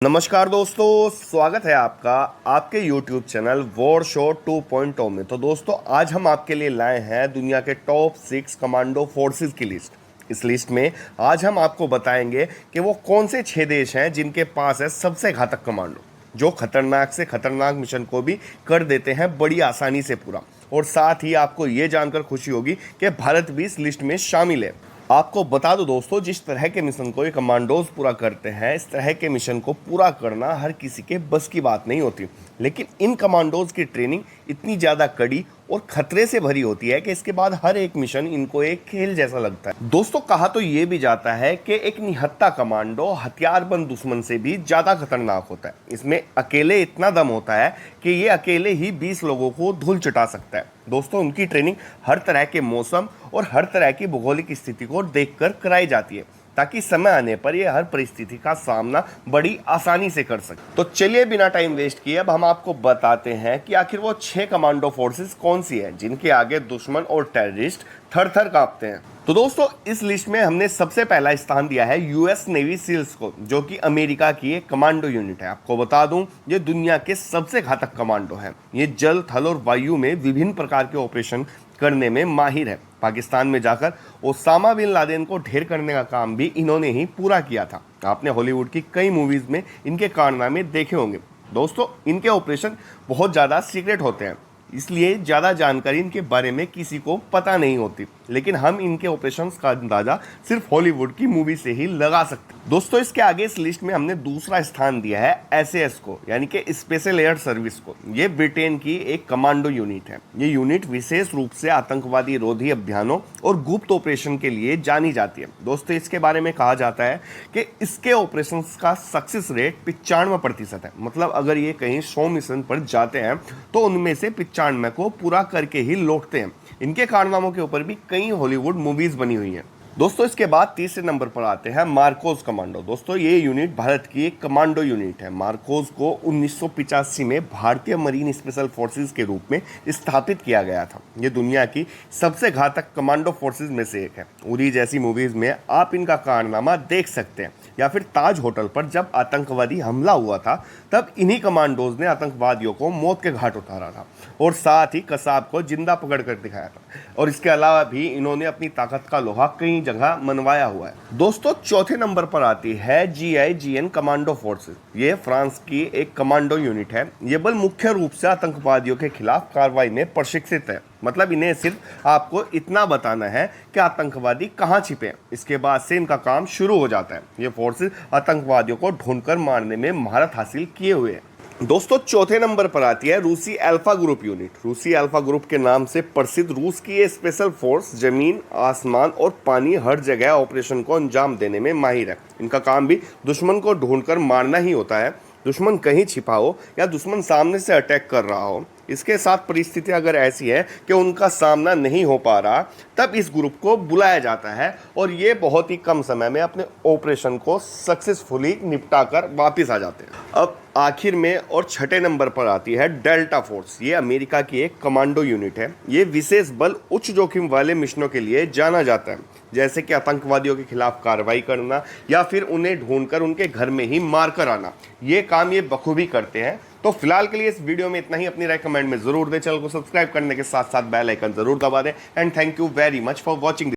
नमस्कार दोस्तों, स्वागत है आपका आपके YouTube चैनल वॉर शो 2.0 में। तो दोस्तों, आज हम आपके लिए लाए हैं दुनिया के टॉप 6 कमांडो फोर्सेस की लिस्ट। इस लिस्ट में आज हम आपको बताएंगे कि वो कौन से 6 देश हैं जिनके पास है सबसे घातक कमांडो, जो खतरनाक से खतरनाक मिशन को भी कर देते हैं बड़ी आसानी से पूरा। और साथ ही आपको ये जानकर खुशी होगी कि भारत भी इस लिस्ट में शामिल है। आपको बता दो दोस्तों, जिस तरह के मिशन को ये कमांडोज पूरा करते हैं, इस तरह के मिशन को पूरा करना हर किसी के बस की बात नहीं होती। लेकिन इन कमांडोज की ट्रेनिंग इतनी ज़्यादा कड़ी और खतरे से भरी होती है कि इसके बाद हर एक मिशन इनको एक खेल जैसा लगता है। दोस्तों, कहा तो ये भी जाता है कि एक निहत्था कमांडो हथियारबंद दुश्मन से भी ज़्यादा खतरनाक होता है। इसमें अकेले इतना दम होता है कि ये अकेले ही 20 लोगों को धूल चटा सकता है। दोस्तों, उनकी ट्रेनिंग हर तरह के मौसम और हर तरह की भौगोलिक स्थिति को देखकर कराई जाती है, ताकि समय आने पर ये हर परिस्थिति का सामना बड़ी आसानी से कर सके। तो चलिए, बिना टाइम वेस्ट किए अब हम आपको बताते हैं कि आखिर वो 6 कमांडो फोर्सेस कौन सी है जिनके आगे दुश्मन और टेररिस्ट थर थर कांपते हैं। तो दोस्तों, इस लिस्ट में हमने सबसे पहला स्थान दिया है यूएस नेवी सील्स को, जो कि अमेरिका की एक कमांडो यूनिट है। आपको बता दूं, ये दुनिया के सबसे घातक कमांडो है। ये जल, थल और वायु में विभिन्न प्रकार के ऑपरेशन करने में माहिर है। पाकिस्तान में जाकर ओसामा बिन लादेन को ढेर करने का काम भी इन्होंने ही पूरा किया था। आपने हॉलीवुड की कई मूवीज में इनके कारनामे देखे होंगे। दोस्तों, इनके ऑपरेशन बहुत ज़्यादा सीक्रेट होते हैं, इसलिए ज़्यादा जानकारी इनके बारे में किसी को पता नहीं होती। लेकिन हम इनके ऑपरेशंस का अंदाज़ा सिर्फ हॉलीवुड की मूवी से ही लगा सकते हैं। दोस्तों, इसके आगे इस लिस्ट में हमने दूसरा स्थान दिया है एसएएस को, यानी कि स्पेशल एयर सर्विस को। ये ब्रिटेन की एक कमांडो यूनिट है। ये यूनिट विशेष रूप से आतंकवादी रोधी अभियानों और गुप्त ऑपरेशन के लिए जानी जाती है। दोस्तों, इसके बारे में कहा जाता है कि इसके ऑपरेशन का सक्सेस रेट 95% है। मतलब अगर ये कहीं 100 मिशन पर जाते हैं तो उनमें से 95 को पूरा करके ही लौटते हैं। इनके कारनामों के ऊपर भी कई हॉलीवुड मूवीज बनी हुई हैं। दोस्तों, इसके बाद तीसरे नंबर पर आते हैं मार्कोस कमांडो। दोस्तों, ये यूनिट भारत की एक कमांडो यूनिट है। मार्कोस को 1985 में भारतीय मरीन स्पेशल फोर्सेस के रूप में स्थापित किया गया था। ये दुनिया की सबसे घातक कमांडो फोर्सेस में से एक है। उरी जैसी मूवीज में आप इनका कारनामा देख सकते हैं, या फिर ताज होटल पर जब आतंकवादी हमला हुआ था तब इन्हीं कमांडोज ने आतंकवादियों को मौत के घाट उतारा था और साथ ही कसाब को जिंदा पकड़ कर दिखाया था। और इसके अलावा भी इन्होंने अपनी ताकत का लोहा कई जगह मनवाया हुआ है। दोस्तों, चौथे नंबर पर आती है GIGN कमांडो फोर्सेस। ये फ्रांस की एक कमांडो यूनिट है। ये बल मुख्य रूप से आतंकवादियों के खिलाफ कार्रवाई में प्रशिक्षित है। मतलब इन्हें सिर्फ आपको इतना बताना है कि आतंकवादी कहाँ छिपे हैं, इसके बाद से इनका काम शुरू हो जाता है। ये फोर्सेस आतंकवादियों को ढूंढकर मारने में महारत हासिल किए हुए हैं। दोस्तों, चौथे नंबर पर आती है रूसी अल्फा ग्रुप यूनिट। रूसी अल्फा ग्रुप के नाम से प्रसिद्ध रूस की ये स्पेशल फोर्स जमीन, आसमान और पानी हर जगह ऑपरेशन को अंजाम देने में माहिर है। इनका काम भी दुश्मन को ढूंढकर मारना ही होता है। दुश्मन कहीं छिपा हो या दुश्मन सामने से अटैक कर रहा हो, इसके साथ परिस्थिति अगर ऐसी है कि उनका सामना नहीं हो पा रहा, तब इस ग्रुप को बुलाया जाता है और ये बहुत ही कम समय में अपने ऑपरेशन को सक्सेसफुली निपटा कर वापिस आ जाते हैं। अब आखिर में और छठे नंबर पर आती है डेल्टा फोर्स। ये अमेरिका की एक कमांडो यूनिट है। ये विशेष बल उच्च जोखिम वाले मिशनों के लिए जाना जाता है, जैसे कि आतंकवादियों के खिलाफ कार्रवाई करना या फिर उन्हें ढूंढकर उनके घर में ही मार कर आना। ये काम ये बखूबी करते हैं। तो फिलहाल के लिए इस वीडियो में इतना ही। अपनी राय कमेंट में जरूर दें। चैनल को सब्सक्राइब करने के साथ साथ बेल आइकन जरूर दबा दें। And thank you very much for watching.